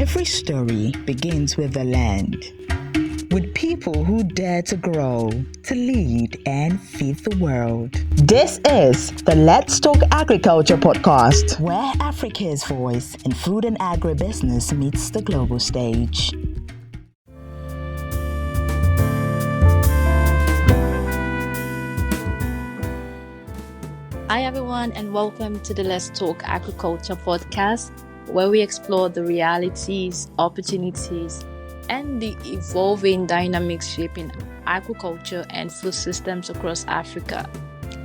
Every story begins with the land, with people who dare to grow, to lead and feed the world. This is the Let's Talk Agriculture podcast, where Africa's voice in food and agribusiness meets the global stage. Hi everyone, and welcome to the Let's Talk Agriculture podcast, where we explore the realities, opportunities, and the evolving dynamics shaping agriculture and food systems across Africa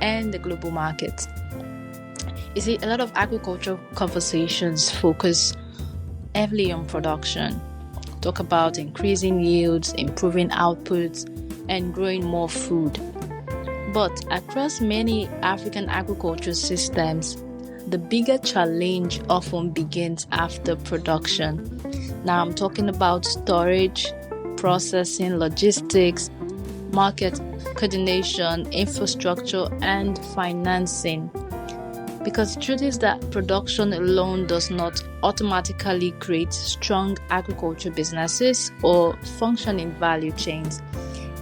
and the global market. You see, a lot of agriculture conversations focus heavily on production, talk about increasing yields, improving outputs, and growing more food. But across many African agricultural systems, the bigger challenge often begins after production. Now I'm talking about storage, processing, logistics, market coordination, infrastructure, and financing. Because the truth is that production alone does not automatically create strong agriculture businesses or functioning value chains.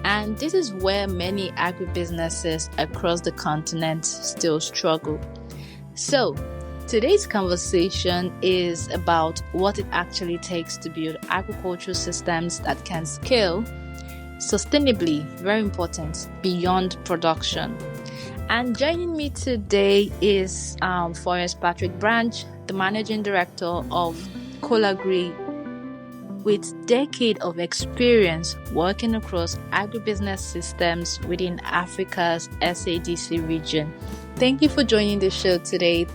And this is where many agribusinesses across the continent still struggle. So, today's conversation is about what it actually takes to build agricultural systems that can scale sustainably, very important, beyond production. And joining me today is Forrest Patrick Branch, the Managing Director of Kolagri, with decades of experience working across agribusiness systems within Africa's SADC region. Thank you for joining the show today.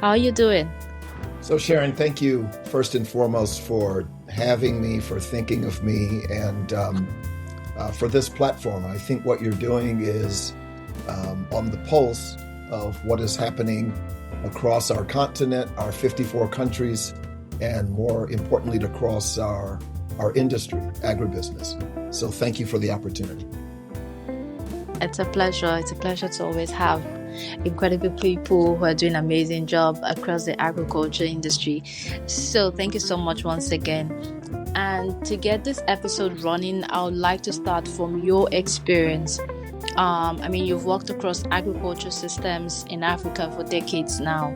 How are you doing? So Sharon, thank you first and foremost for having me, for thinking of me, and for this platform. I think what you're doing is on the pulse of what is happening across our continent, our 54 countries, and more importantly, across our industry, agribusiness. So thank you for the opportunity. It's a pleasure. It's a pleasure to always have incredible people who are doing an amazing job across the agriculture industry. So thank you so much once again. And to get this episode running, I would like to start from your experience. You've worked across agriculture systems in Africa for decades now.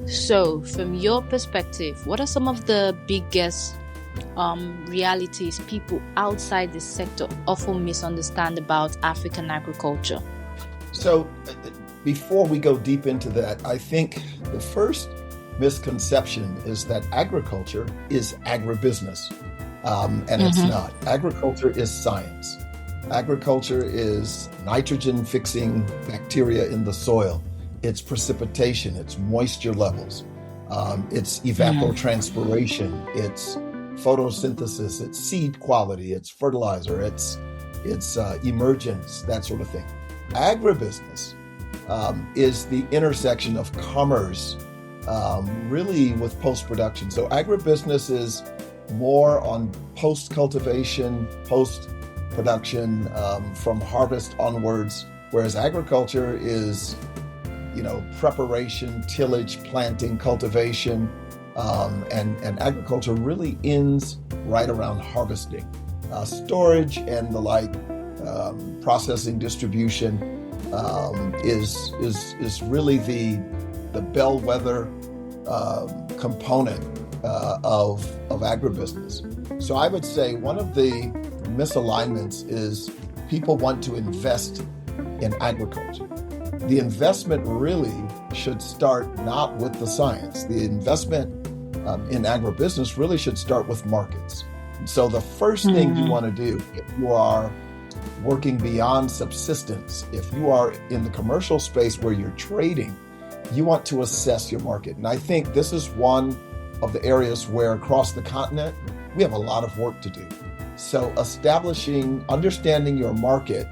So, from your perspective, what are some of the biggest realities people outside the sector often misunderstand about African agriculture? So, before we go deep into that, I think the first misconception is that agriculture is agribusiness, and it's not. Agriculture is science. Agriculture is nitrogen-fixing bacteria in the soil. It's precipitation, it's moisture levels, it's evapotranspiration, it's photosynthesis, it's seed quality, it's fertilizer, it's emergence, that sort of thing. Agribusiness is the intersection of commerce, really with post-production. So agribusiness is more on post-cultivation, post-production, from harvest onwards, whereas agriculture is preparation, tillage, planting, cultivation, and agriculture really ends right around harvesting. Storage and the like, processing, distribution, is really the bellwether component of agribusiness. So I would say one of the misalignments is people want to invest in agriculture. The investment really should start not with the science. The investment in agribusiness really should start with markets. So the first thing you want to do, if you are working beyond subsistence, if you are in the commercial space where you're trading, you want to assess your market. And I think this is one of the areas where across the continent, we have a lot of work to do. So understanding your market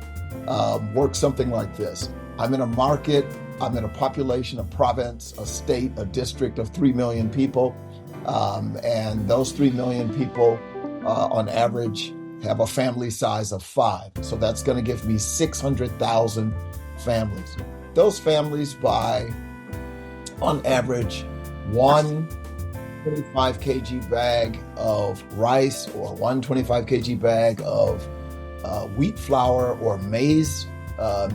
works something like this. I'm in a market, I'm in a population, a province, a state, a district of 3 million people. And those 3 million people, on average, have a family size of 5. So that's going to give me 600,000 families. Those families buy, on average, 1 25 kg bag of rice or one 25 kg bag of wheat flour or maize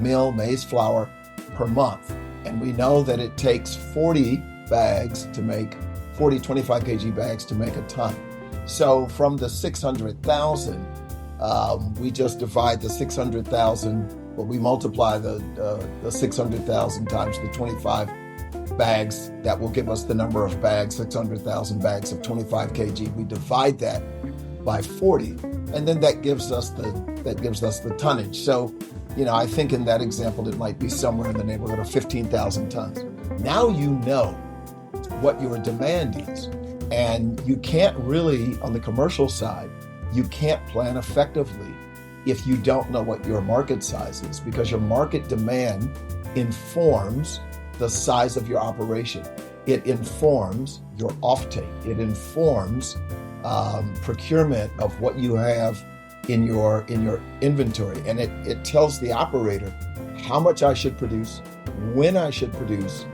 maize flour per month. And we know that it takes 40 25 kg bags to make a ton. So from the 600,000, we just divide the 600,000, well, we multiply the 600,000 times the 25 bags. That will give us the number of bags, 600,000 bags of 25 kg. We divide that by 40, and then that gives us the tonnage. So, I think in that example, it might be somewhere in the neighborhood of 15,000 tons. Now you know what your demand is, and you can't really, on the commercial side, you can't plan effectively if you don't know what your market size is, because your market demand informs the size of your operation. It informs your offtake. It informs procurement of what you have in your inventory, and it tells the operator how much I should produce, when I should produce.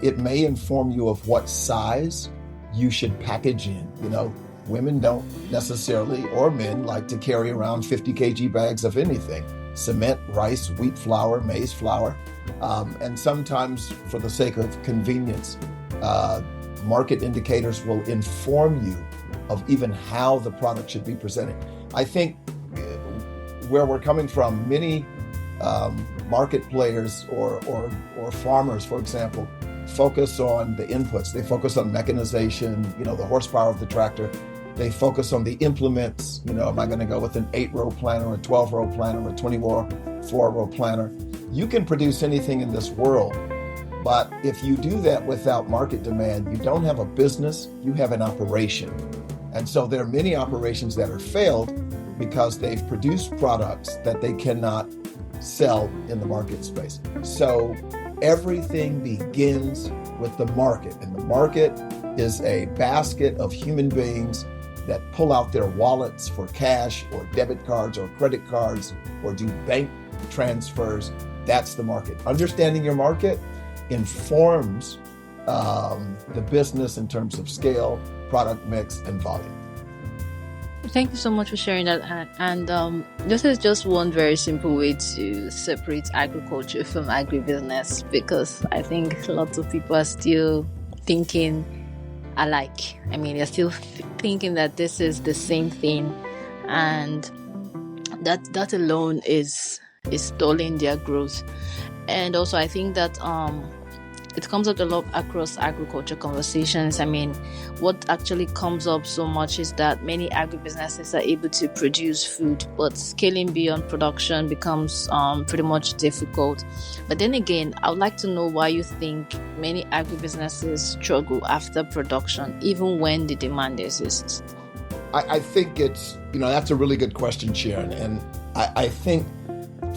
It may inform you of what size you should package in. Women don't necessarily, or men, like to carry around 50 kg bags of anything: cement, rice, wheat flour, maize flour. And sometimes, for the sake of convenience, market indicators will inform you of even how the product should be presented. I think where we're coming from, many market players or farmers, for example, focus on the inputs. They focus on mechanization, the horsepower of the tractor. They focus on the implements. Am I going to go with an 8-row planter, a 12-row planter, a 24-row planter? You can produce anything in this world, but if you do that without market demand, you don't have a business, you have an operation. And so there are many operations that are failed because they've produced products that they cannot sell in the market space. So everything begins with the market, and the market is a basket of human beings that pull out their wallets for cash or debit cards or credit cards or do bank transfers. That's the market. Understanding your market informs the business in terms of scale, product mix, and volume. Thank you so much for sharing that. And this is just one very simple way to separate agriculture from agribusiness, because I think lots of people are still thinking alike. They're still thinking that this is the same thing, and that alone is stalling their growth. And also, I think that it comes up a lot across agriculture conversations. What actually comes up so much is that many agribusinesses are able to produce food, but scaling beyond production becomes pretty much difficult. But then again, I would like to know why you think many agribusinesses struggle after production, even when the demand exists. I think it's, that's a really good question, Sharon. And I think,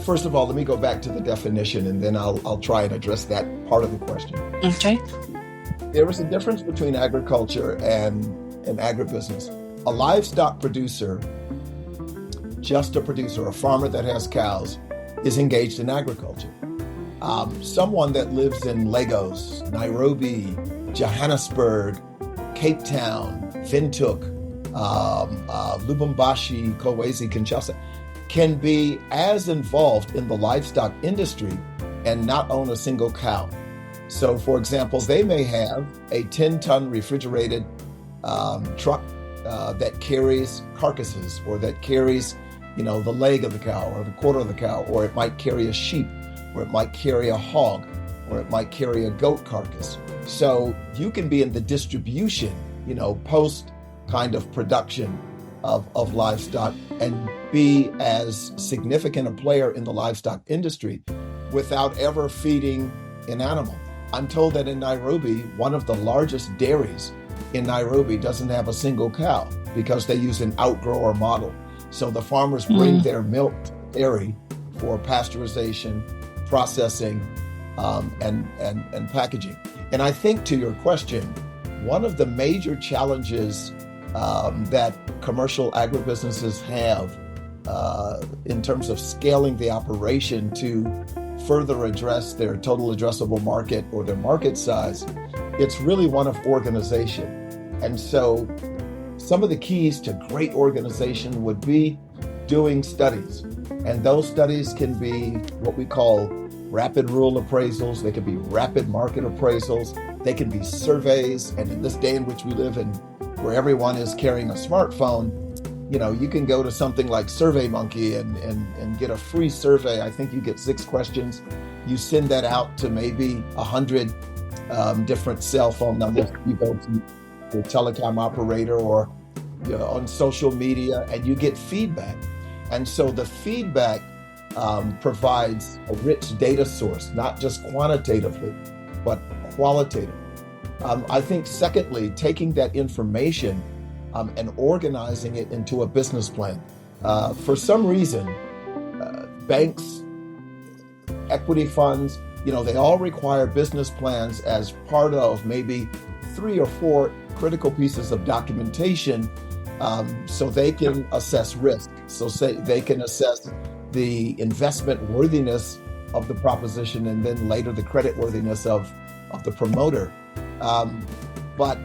first of all, let me go back to the definition, and then I'll try and address that part of the question. Okay. There is a difference between agriculture and agribusiness. A livestock producer, just a producer, a farmer that has cows, is engaged in agriculture. Someone that lives in Lagos, Nairobi, Johannesburg, Cape Town, Windhoek, Lubumbashi, Kolwezi, Kinshasa, can be as involved in the livestock industry and not own a single cow. So, for example, they may have a 10-ton refrigerated truck that carries carcasses, or that carries, the leg of the cow or the quarter of the cow, or it might carry a sheep, or it might carry a hog, or it might carry a goat carcass. So you can be in the distribution, post kind of production of livestock, and be as significant a player in the livestock industry without ever feeding an animal. I'm told that in Nairobi, one of the largest dairies in Nairobi doesn't have a single cow because they use an outgrower model. So the farmers bring their milk to the dairy for pasteurization, processing, and packaging. And I think, to your question, one of the major challenges that commercial agribusinesses have in terms of scaling the operation to further address their total addressable market or their market size, it's really one of organization. And so some of the keys to great organization would be doing studies. And those studies can be what we call rapid rural appraisals. They can be rapid market appraisals. They can be surveys. And in this day in which we live in, where everyone is carrying a smartphone, you can go to something like SurveyMonkey and get a free survey. I think you get 6 questions. You send that out to maybe 100 different cell phone numbers. You go to your telecom operator or on social media, and you get feedback. And so the feedback provides a rich data source, not just quantitatively, but qualitatively. I think, secondly, taking that information and organizing it into a business plan. For some reason, banks, equity funds, they all require business plans as part of maybe 3 or 4 critical pieces of documentation, so they can assess risk. So they can assess the investment worthiness of the proposition, and then later the credit worthiness of the promoter. But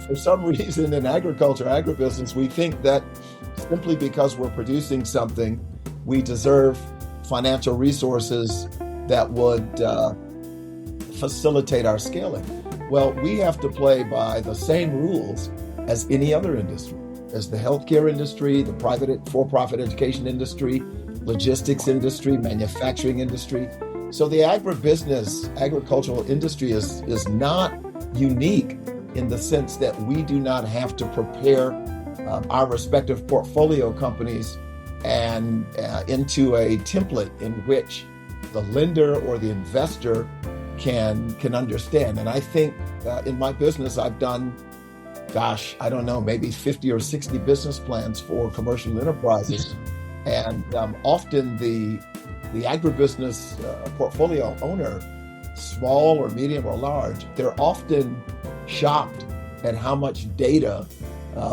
for some reason in agriculture, agribusiness, we think that simply because we're producing something, we deserve financial resources that would facilitate our scaling. Well, we have to play by the same rules as any other industry, as the healthcare industry, the private for-profit education industry, logistics industry, manufacturing industry. So the agricultural industry is not unique in the sense that we do not have to prepare our respective portfolio companies and into a template in which the lender or the investor can understand. And I think in my business, I've done, maybe 50 or 60 business plans for commercial enterprises. And often the agribusiness portfolio owner, small or medium or large, they're often shocked at how much data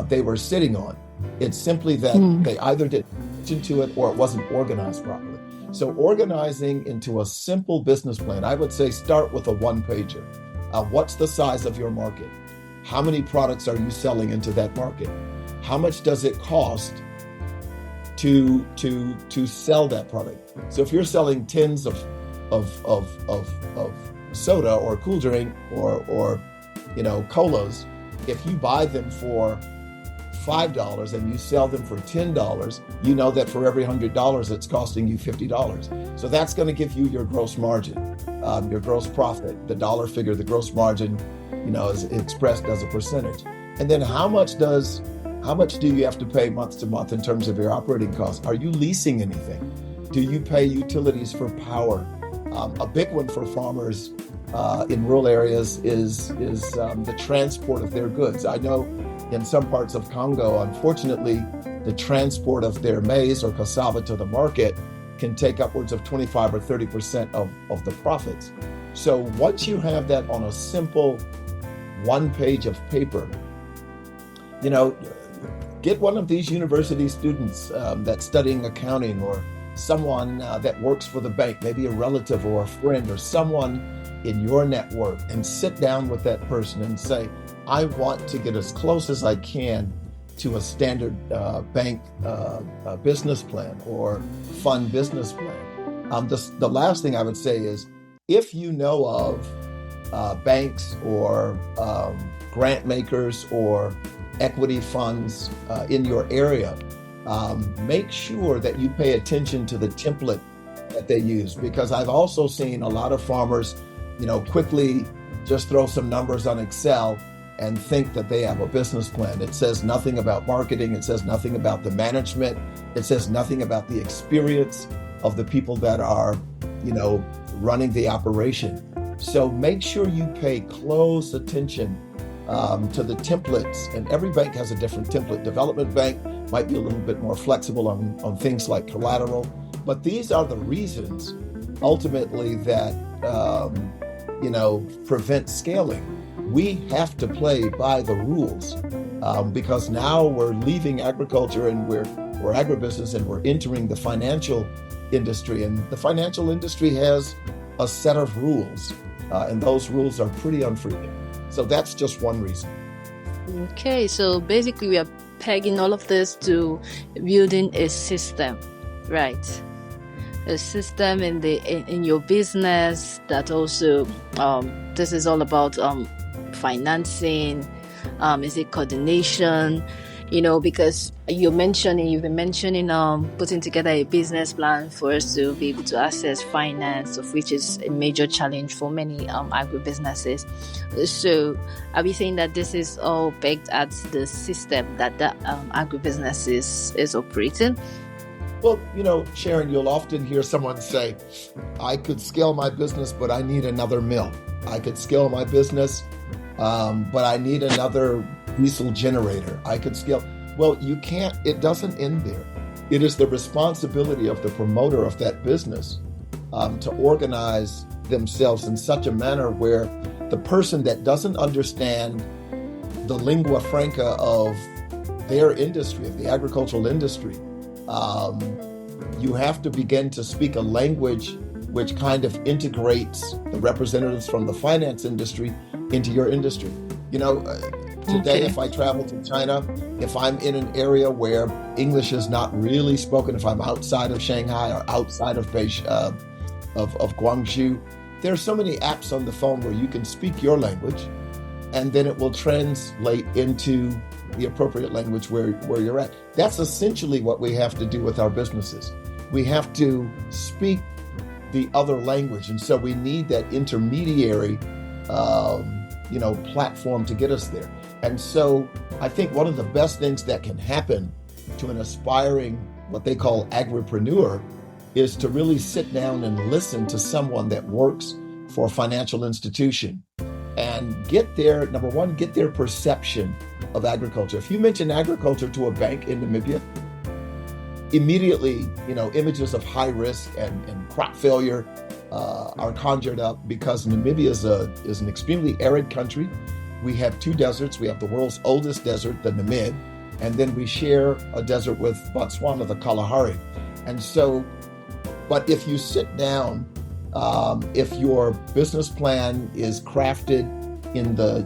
they were sitting on. It's simply that they either didn't pay attention to it or it wasn't organized properly. So organizing into a simple business plan, I would say start with a one-pager. What's the size of your market? How many products are you selling into that market? How much does it cost to sell that product? So if you're selling tins of soda or cool drink or colas, if you buy them for $5 and you sell them for $10, you know that for every $100 it's costing you $50. So that's going to give you your gross margin, your gross profit, the dollar figure, the gross margin, is expressed as a percentage. And then how much do you have to pay month to month in terms of your operating costs? Are you leasing anything? Do you pay utilities for power? A big one for farmers in rural areas is the transport of their goods. I know in some parts of Congo, unfortunately, the transport of their maize or cassava to the market can take upwards of 25 or 30% of the profits. So once you have that on a simple one page of paper, get one of these university students that's studying accounting, or someone that works for the bank, maybe a relative or a friend or someone in your network, and sit down with that person and say, I want to get as close as I can to a standard bank business plan or fund business plan. The last thing I would say is, if you know of banks or grant makers or equity funds in your area, make sure that you pay attention to the template that they use, because I've also seen a lot of farmers, quickly just throw some numbers on Excel and think that they have a business plan. It says nothing about marketing. It says nothing about the management. It says nothing about the experience of the people that are, running the operation. So make sure you pay close attention to the templates. And every bank has a different template. Development bank might be a little bit more flexible on things like collateral. But these are the reasons ultimately that, prevent scaling. We have to play by the rules because now we're leaving agriculture and we're agribusiness, and we're entering the financial industry. And the financial industry has a set of rules, and those rules are pretty unforgiving. So that's just one reason. Okay, so basically we are pegging all of this to building a system, right? A system in your business that also this is all about financing, is it coordination, because you've been mentioning putting together a business plan for us to be able to access finance, of which is a major challenge for many agribusinesses. So are we saying that this is all pegged at the system that the agribusiness is operating? Well, Sharon, you'll often hear someone say, I could scale my business, but I need another mill. I could scale my business, but I need another diesel generator. I could scale. Well, you can't. It doesn't end there. It is the responsibility of the promoter of that business to organize themselves in such a manner where the person that doesn't understand the lingua franca of their industry, of the agricultural industry, you have to begin to speak a language which kind of integrates the representatives from the finance industry into your industry. Today, if I travel to China, if I'm in an area where English is not really spoken, if I'm outside of Shanghai or outside of Guangzhou, there are so many apps on the phone where you can speak your language, and then it will translate into the appropriate language where you're at. That's essentially what we have to do with our businesses. We have to speak the other language, and so we need that intermediary platform to get us there. And so I think one of the best things that can happen to an aspiring, what they call agripreneur, is to really sit down and listen to someone that works for a financial institution and get their perception of agriculture. If you mention agriculture to a bank in Namibia, immediately, images of high risk and crop failure are conjured up, because Namibia is an extremely arid country. We have two deserts. We have the world's oldest desert, the Namib, and then we share a desert with Botswana, the Kalahari. And so, but if you sit down, if your business plan is crafted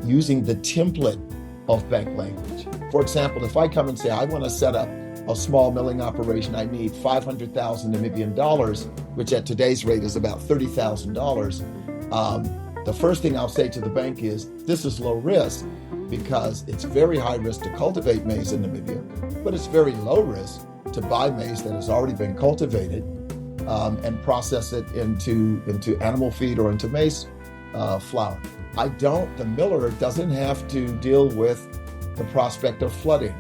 using the template of bank language. For example, if I come and say, I want to set up a small milling operation, I need 500,000 Namibian dollars, which at today's rate is about $30,000. The first thing I'll say to the bank is, this is low risk because it's very high risk to cultivate maize in Namibia, but it's very low risk to buy maize that has already been cultivated and process it into animal feed or into maize flour. The miller doesn't have to deal with the prospect of flooding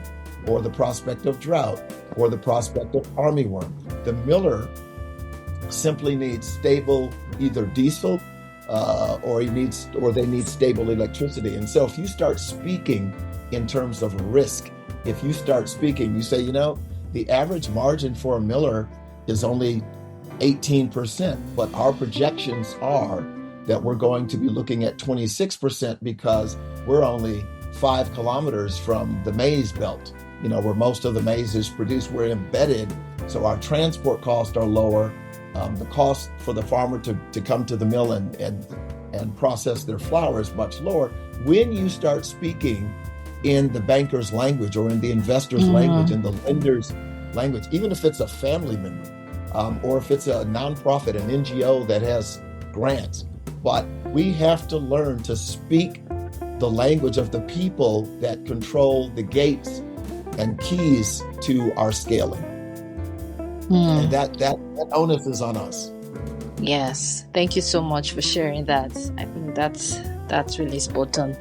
or the prospect of drought or the prospect of armyworm. The miller simply needs stable either diesel or they need stable electricity. And so if you start speaking in terms of risk, if you start speaking, you say, the average margin for a miller is only 18%, but our projections are that we're going to be looking at 26% because we're only 5 kilometers from the maize belt, where most of the maize is produced. We're embedded, so our transport costs are lower. The cost for the farmer to come to the mill and process their flour is much lower. When you start speaking in the banker's language or in the investor's language, in the lender's language, even if it's a family member, or if it's a nonprofit, an NGO that has grants, but we have to learn to speak the language of the people that control the gates and keys to our scaling. And that onus is on us. Yes, thank you so much for sharing that. I think that's really spot on.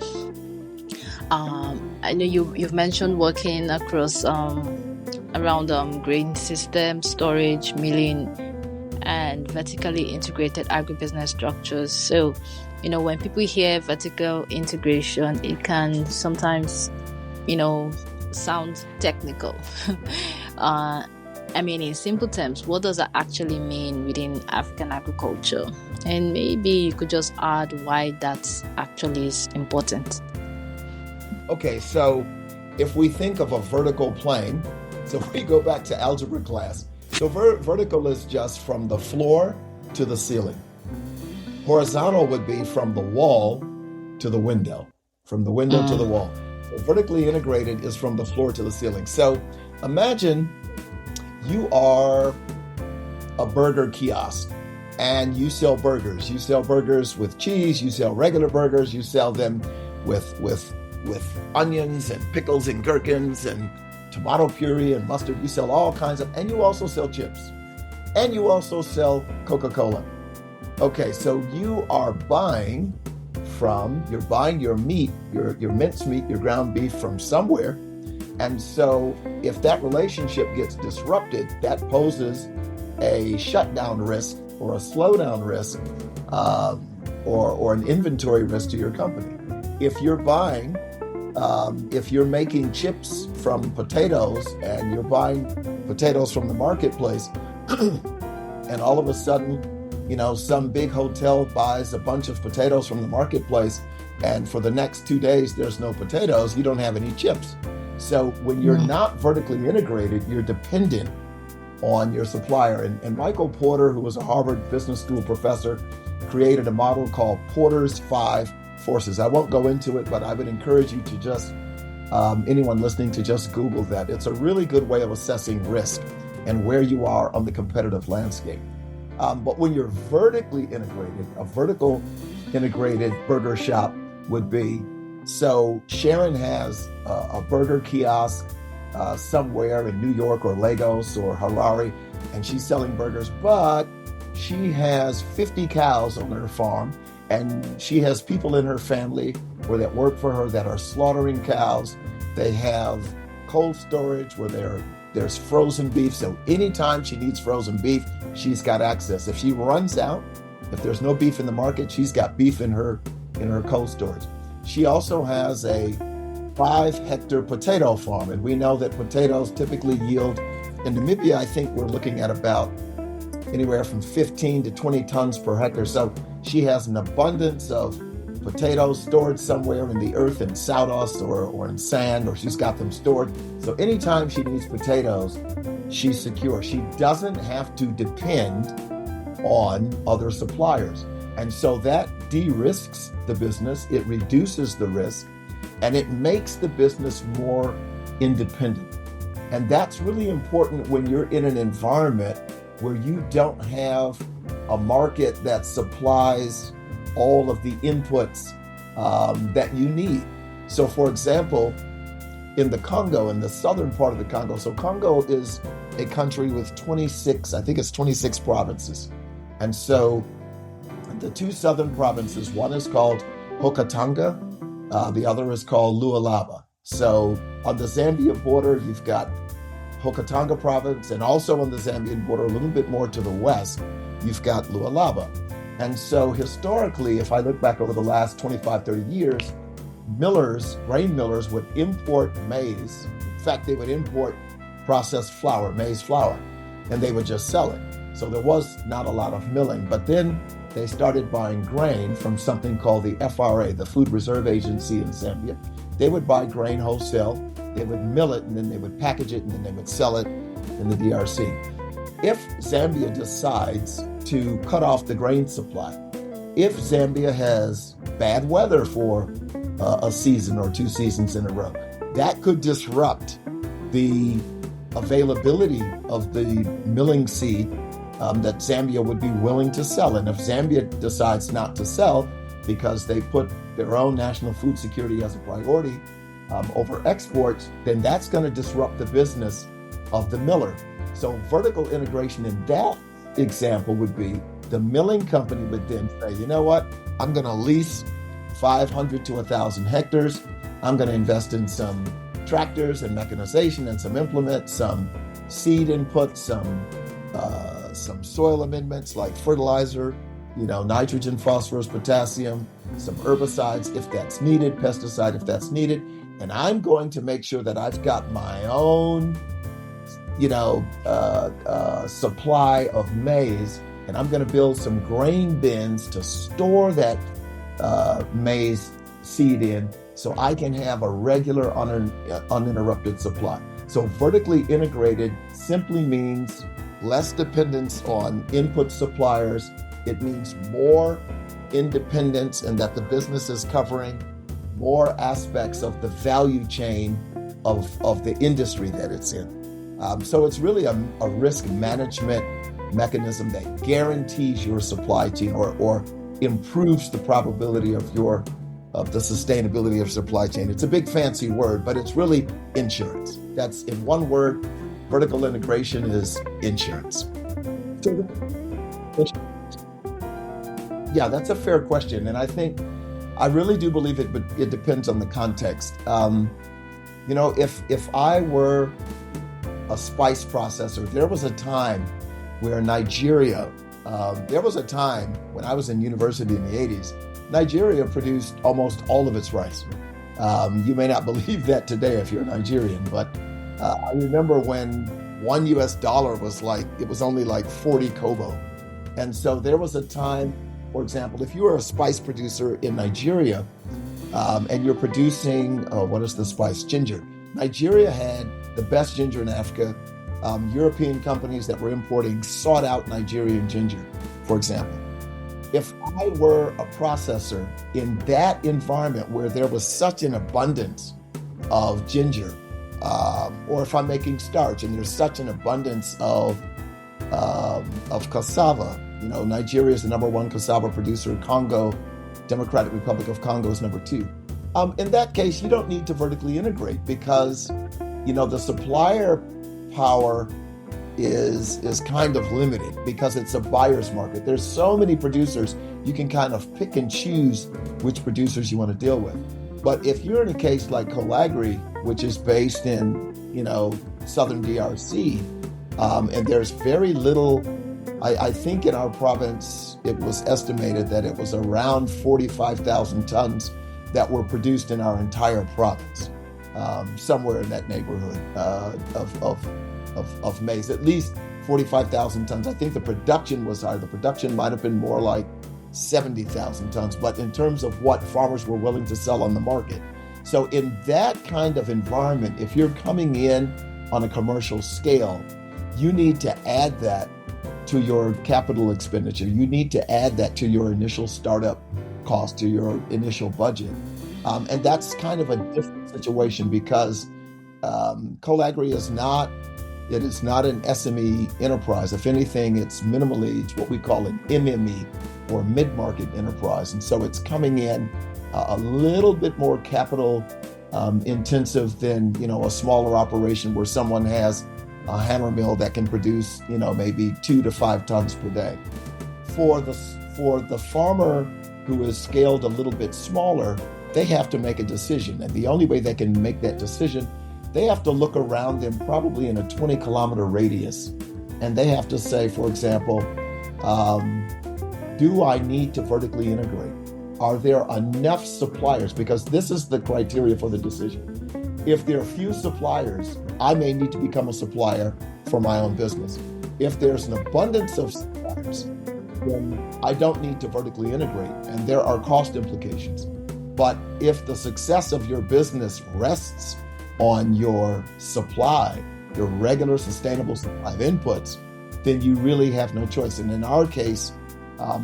I know you've mentioned working across around grain system, storage, milling, and vertically integrated agribusiness structures. So, when people hear vertical integration, it can sometimes, sound technical. In simple terms, what does that actually mean within African agriculture? And maybe you could just add why that actually is important. Okay, so if we think of a vertical plane, so if we go back to algebra class, so vertical is just from the floor to the ceiling. Horizontal would be from the wall to the window, from the window to the wall. Vertically integrated is from the floor to the ceiling. So imagine you are a burger kiosk and you sell burgers. You sell burgers with cheese, you sell regular burgers, you sell them with onions and pickles and gherkins and tomato puree and mustard. You sell all kinds of, and you also sell chips. And you also sell Coca-Cola. Okay, so you are buying your meat, your minced meat, your ground beef from somewhere. And so if that relationship gets disrupted, that poses a shutdown risk or a slowdown risk or an inventory risk to your company. If you're making chips from potatoes and you're buying potatoes from the marketplace, and all of a sudden, some big hotel buys a bunch of potatoes from the marketplace, and for the next 2 days, there's no potatoes, you don't have any chips. So when you're not vertically integrated, you're dependent on your supplier. And Michael Porter, who was a Harvard Business School professor, created a model called Porter's 5 Forces. I won't go into it, but I would encourage you to just, anyone listening, to just Google that. It's a really good way of assessing risk and where you are on the competitive landscape. But when you're vertically integrated, a vertical integrated burger shop would be, so Sharon has a burger kiosk somewhere in New York or Lagos or Harare, and she's selling burgers, but she has 50 cows on her farm, and she has people in her family or that work for her that are slaughtering cows. They have cold storage where there's frozen beef. So anytime she needs frozen beef, she's got access. If she runs out, if there's no beef in the market, she's got beef in her cold storage. She also has a 5-hectare potato farm. And we know that potatoes typically yield, in Namibia, I think we're looking at about anywhere from 15 to 20 tons per hectare. So she has an abundance of potatoes stored somewhere in the earth in sawdust or in sand, or she's got them stored. So anytime she needs potatoes, she's secure. She doesn't have to depend on other suppliers. And so that de-risks the business, it reduces the risk, and it makes the business more independent. And that's really important when you're in an environment where you don't have a market that supplies all of the inputs that you need. So for example, in the Congo, in the southern part of the Congo, so Congo is a country with 26 provinces. And so the 2 southern provinces, one is called Haut-Katanga, the other is called Lualaba. So on the Zambia border, you've got Haut-Katanga province, and also on the Zambian border, a little bit more to the west, you've got Lualaba. And so historically, if I look back over the last 25, 30 years, grain millers would import maize. In fact, they would import processed flour, maize flour, and they would just sell it. So there was not a lot of milling. But then they started buying grain from something called the FRA, the Food Reserve Agency in Zambia. They would buy grain wholesale, they would mill it, and then they would package it, and then they would sell it in the DRC. If Zambia decides to cut off the grain supply, if Zambia has bad weather for a season or 2 seasons in a row, that could disrupt the availability of the milling seed that Zambia would be willing to sell. And if Zambia decides not to sell because they put their own national food security as a priority over exports, then that's going to disrupt the business of the miller. So vertical integration in that example would be the milling company would then say, you know what, I'm going to lease 500 to 1,000 hectares. I'm going to invest in some tractors and mechanization and some implements, some seed input, some soil amendments like fertilizer, nitrogen, phosphorus, potassium, some herbicides if that's needed, pesticide if that's needed. And I'm going to make sure that I've got my own supply of maize, and I'm going to build some grain bins to store that maize seed in so I can have a regular uninterrupted supply. So vertically integrated simply means less dependence on input suppliers. It means more independence, and that the business is covering more aspects of the value chain of the industry that it's in. So it's really a risk management mechanism that guarantees your supply chain or improves the probability of the sustainability of supply chain. It's a big fancy word, but it's really insurance. That's in one word. Vertical integration is insurance. Yeah, that's a fair question. And I really do believe it, but it depends on the context. If I were a spice processor, there was a time where Nigeria, there was a time when I was in university in the 80s, Nigeria produced almost all of its rice. You may not believe that today if you're a Nigerian, but I remember when $1 was only like 40 kobo. And so there was a time, for example, if you were a spice producer in Nigeria and you're producing, what is the spice? Ginger. Nigeria had the best ginger in Africa. European companies that were importing sought out Nigerian ginger, for example. If I were a processor in that environment where there was such an abundance of ginger, or if I'm making starch and there's such an abundance of cassava, Nigeria is the number one cassava producer. Congo, Democratic Republic of Congo is number 2. In that case, you don't need to vertically integrate because, the supplier power is kind of limited because it's a buyer's market. There's so many producers, you can kind of pick and choose which producers you want to deal with. But if you're in a case like Kolagri, which is based in, southern DRC, and there's very little, I think in our province, it was estimated that it was around 45,000 tons that were produced in our entire province, somewhere in that neighborhood of maize, at least 45,000 tons. I think the production was higher. The production might have been more like 70,000 tons, but in terms of what farmers were willing to sell on the market. So in that kind of environment, if you're coming in on a commercial scale, you need to add that to your capital expenditure. You need to add that to your initial startup cost, to your initial budget. And that's kind of a different situation because Kolagri is not an SME enterprise. If anything, it's what we call an MME or mid-market enterprise. And so it's coming in a little bit more capital intensive than, a smaller operation where someone has a hammer mill that can produce, maybe 2 to 5 tons per day. For the farmer who is scaled a little bit smaller, they have to make a decision. And the only way they can make that decision, they have to look around them probably in a 20-kilometer radius. And they have to say, for example, do I need to vertically integrate? Are there enough suppliers? Because this is the criteria for the decision. If there are few suppliers, I may need to become a supplier for my own business. If there's an abundance of suppliers, then I don't need to vertically integrate, and there are cost implications. But if the success of your business rests on your supply, your regular sustainable supply of inputs, then you really have no choice. And in our case,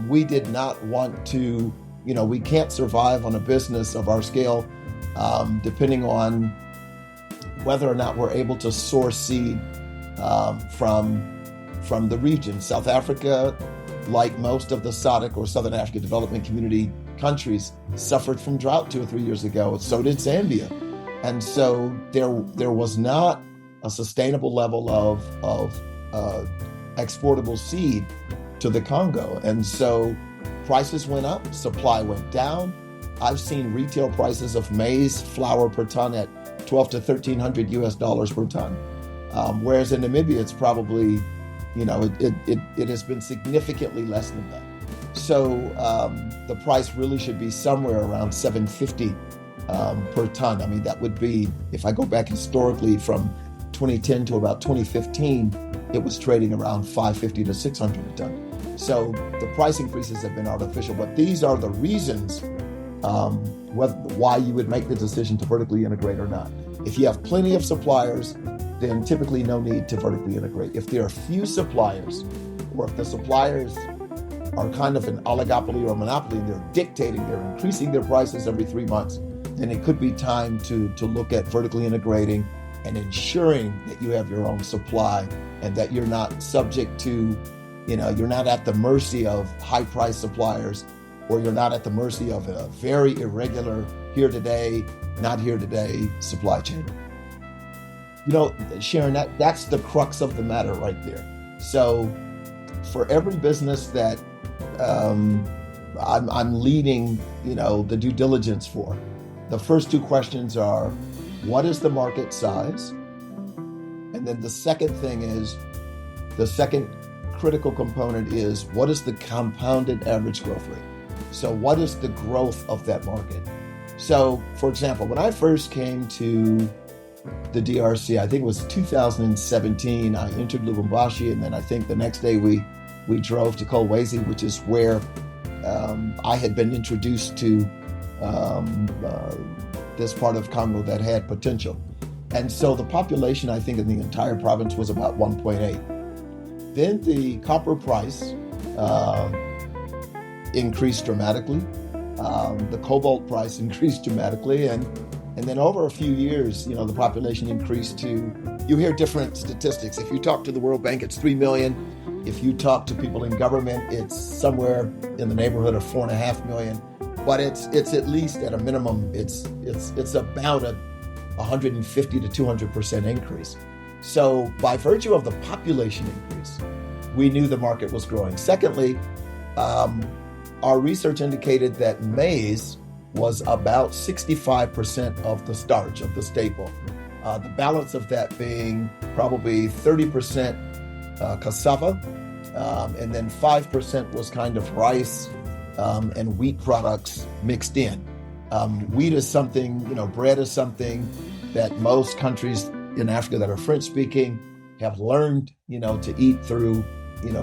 we did not want to, we can't survive on a business of our scale, depending on whether or not we're able to source seed from the region. South Africa, like most of the SADC or Southern Africa Development Community countries, suffered from drought 2 or 3 years ago. So did Zambia. And so there was not a sustainable level of exportable seed to the Congo. And so prices went up, supply went down. I've seen retail prices of maize flour per ton at $1,200 to $1,300 per ton. Whereas in Namibia, it's probably, it has been significantly less than that. So the price really should be somewhere around $750 per ton. I mean, that would be, if I go back historically from 2010 to about 2015, it was trading around $550 to $600 a ton. So the price increases have been artificial, but these are the reasons why you would make the decision to vertically integrate or not. If you have plenty of suppliers, then typically no need to vertically integrate. If there are few suppliers, or if the suppliers are kind of an oligopoly or monopoly and they're increasing their prices every 3 months, then it could be time to look at vertically integrating and ensuring that you have your own supply and that you're not subject to, you're not at the mercy of high-priced suppliers, or you're not at the mercy of a very irregular here today, not here today supply chain. Sharon, that's the crux of the matter right there. So for every business that I'm leading, the due diligence for, the first two questions are, what is the market size? And then the second critical component is, what is the compounded average growth rate? So what is the growth of that market? So, for example, when I first came to the DRC, I think it was 2017, I entered Lubumbashi, and then I think the next day we drove to Kolwezi, which is where I had been introduced to this part of Congo that had potential. And so the population, I think, in the entire province was about 1.8. Then the copper price increased dramatically. The cobalt price increased dramatically. And then over a few years, the population increased to, you hear different statistics. If you talk to the World Bank, it's 3 million. If you talk to people in government, it's somewhere in the neighborhood of 4.5 million. But it's at least at a minimum, it's about a 150 to 200% increase. So by virtue of the population increase, we knew the market was growing. Secondly, our research indicated that maize was about 65% of the starch, of the staple. The balance of that being probably 30% cassava, and then 5% was kind of rice and wheat products mixed in. Wheat is something, bread is something that most countries in Africa that are French-speaking have learned, to eat through,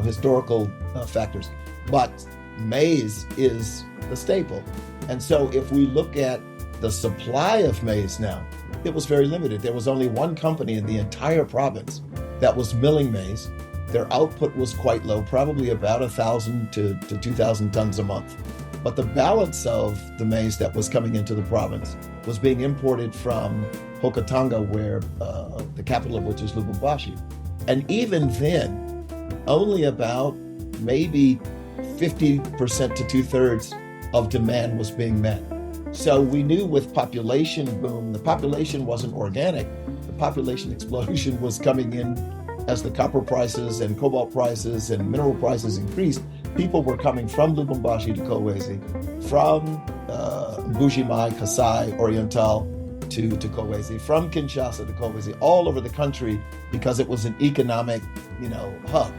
historical factors. But maize is the staple. And so if we look at the supply of maize now, it was very limited. There was only one company in the entire province that was milling maize. Their output was quite low, probably about 1,000 to 2,000 tons a month. But the balance of the maize that was coming into the province was being imported from Haut-Katanga, where the capital of which is Lubumbashi. And even then, only about maybe 50% to 2/3 of demand was being met. So we knew with population boom, the population wasn't organic. The population explosion was coming in as the copper prices and cobalt prices and mineral prices increased. People were coming from Lubumbashi to Kolwezi, from Mbujimai, Kasai, Oriental to Kolwezi, from Kinshasa to Kolwezi, all over the country, because it was an economic, hub.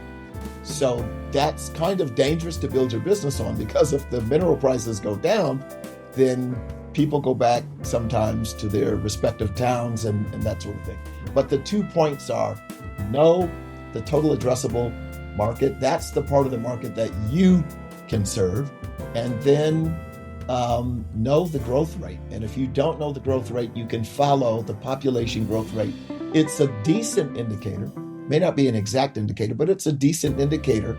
So that's kind of dangerous to build your business on, because if the mineral prices go down, then people go back sometimes to their respective towns and that sort of thing. But the 2 points are, know the total addressable market. That's the part of the market that you can serve. And then know the growth rate. And if you don't know the growth rate, you can follow the population growth rate. It's a decent indicator. May not be an exact indicator, but it's a decent indicator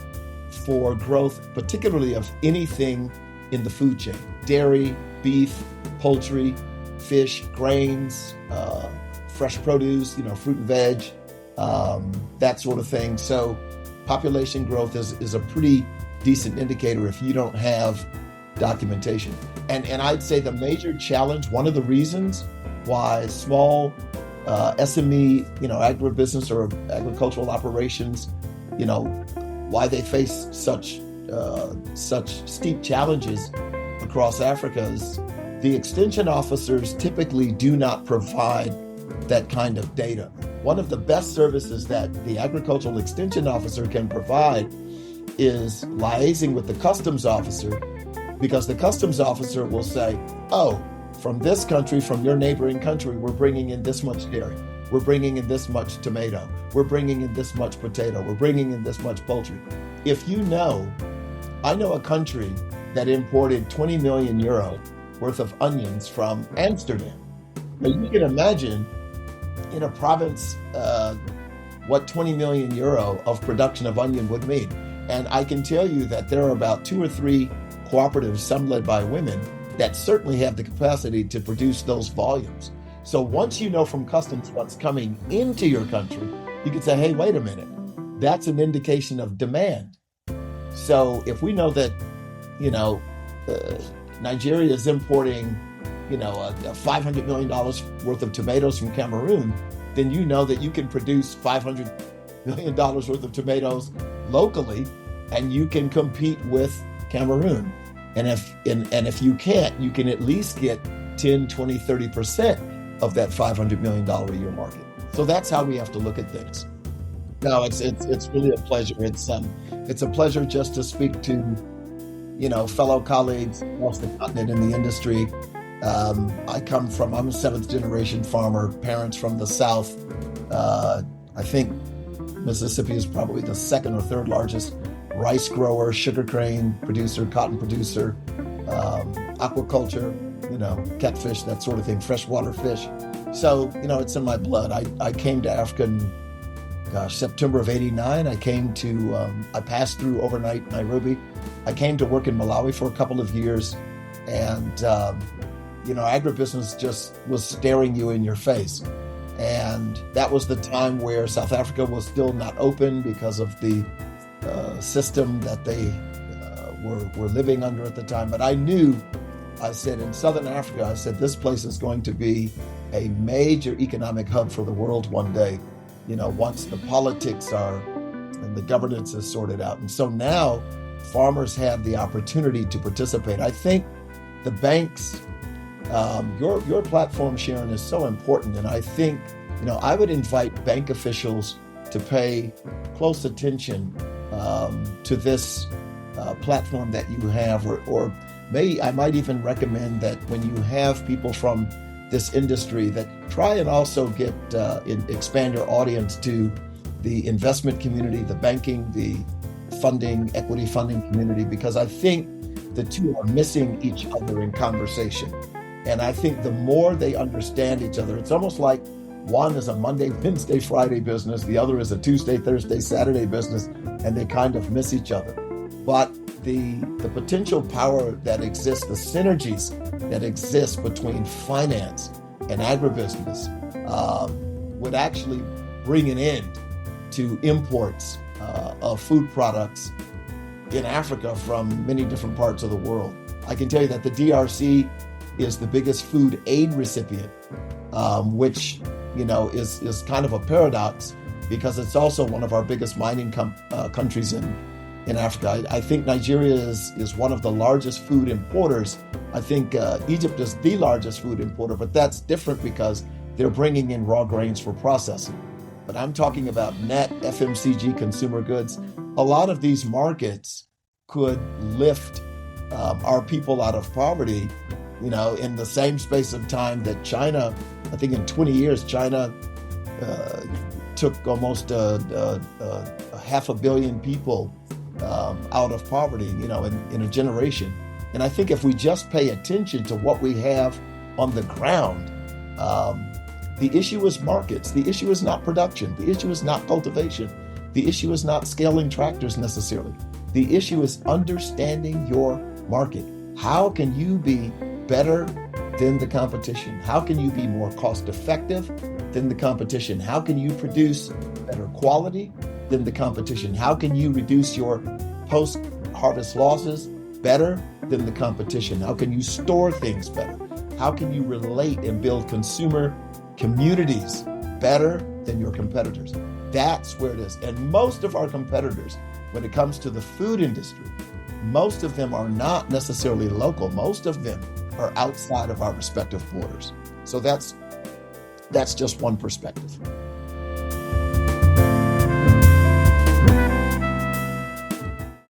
for growth, particularly of anything in the food chain: dairy, beef, poultry, fish, grains, fresh produce, fruit and veg, that sort of thing. So population growth is a pretty decent indicator if you don't have documentation. And I'd say the major challenge, one of the reasons why small SME, agribusiness or agricultural operations, why they face such steep challenges across Africa is the extension officers typically do not provide that kind of data. One of the best services that the agricultural extension officer can provide is liaising with the customs officer, because the customs officer will say, oh, from this country, from your neighboring country, we're bringing in this much dairy. We're bringing in this much tomato. We're bringing in this much potato. We're bringing in this much poultry. If I know a country that imported 20 million euro worth of onions from Amsterdam. Now you can imagine in a province what 20 million euro of production of onion would mean. And I can tell you that there are about 2 or 3 cooperatives, some led by women, that certainly have the capacity to produce those volumes. So once you know from customs what's coming into your country, you can say, hey, wait a minute, that's an indication of demand. So if we know that, Nigeria is importing, $500 million worth of tomatoes from Cameroon, then you know that you can produce $500 million worth of tomatoes locally, and you can compete with Cameroon. And if you can't, you can at least get 10, 20, 30% of that $500 million a year market. So that's how we have to look at things. No, it's really a pleasure. It's a pleasure just to speak to, fellow colleagues across the continent in the industry. I'm a seventh generation farmer, parents from the South. I think Mississippi is probably the second or third largest rice grower, sugarcane producer, cotton producer, aquaculture, catfish, that sort of thing, freshwater fish. So, it's in my blood. I came to Africa in, September of '89. I passed through overnight Nairobi. I came to work in Malawi for a couple of years, and, agribusiness just was staring you in your face. And that was the time where South Africa was still not open because of the system that they were living under at the time. But I said, in Southern Africa, this place is going to be a major economic hub for the world one day, once the politics and the governance is sorted out. And so now farmers have the opportunity to participate. I think the banks, your platform, Sharon, is so important. And I think, I would invite bank officials to pay close attention to this platform that you have, or I might even recommend that when you have people from this industry, that try and also expand your audience to the investment community, the banking, the funding, equity funding community, because I think the two are missing each other in conversation. And I think the more they understand each other, it's almost like one is a Monday, Wednesday, Friday business, the other is a Tuesday, Thursday, Saturday business, and they kind of miss each other. But the potential power that exists, the synergies that exist between finance and agribusiness would actually bring an end to imports of food products in Africa from many different parts of the world. I can tell you that the DRC is the biggest food aid recipient, which is kind of a paradox, because it's also one of our biggest mining countries in Africa. I think Nigeria is one of the largest food importers. I think Egypt is the largest food importer, but that's different because they're bringing in raw grains for processing. But I'm talking about net FMCG consumer goods. A lot of these markets could lift our people out of poverty, in the same space of time that China, I think in 20 years, China took almost 500 million people out of poverty, in a generation. And I think if we just pay attention to what we have on the ground, the issue is markets. The issue is not production. The issue is not cultivation. The issue is not scaling tractors necessarily. The issue is understanding your market. How can you be better than the competition? How can you be more cost effective than the competition? How can you produce better quality than the competition? How can you reduce your post-harvest losses better than the competition? How can you store things better? How can you relate and build consumer communities better than your competitors? That's where it is. And most of our competitors, when it comes to the food industry, most of them are not necessarily local. Most of them are outside of our respective borders. So that's just one perspective.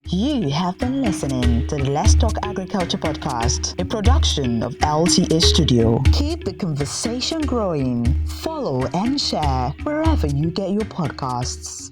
You have been listening to the Let's Talk Agriculture podcast, a production of LTA Studio. Keep the conversation growing. Follow and share wherever you get your podcasts.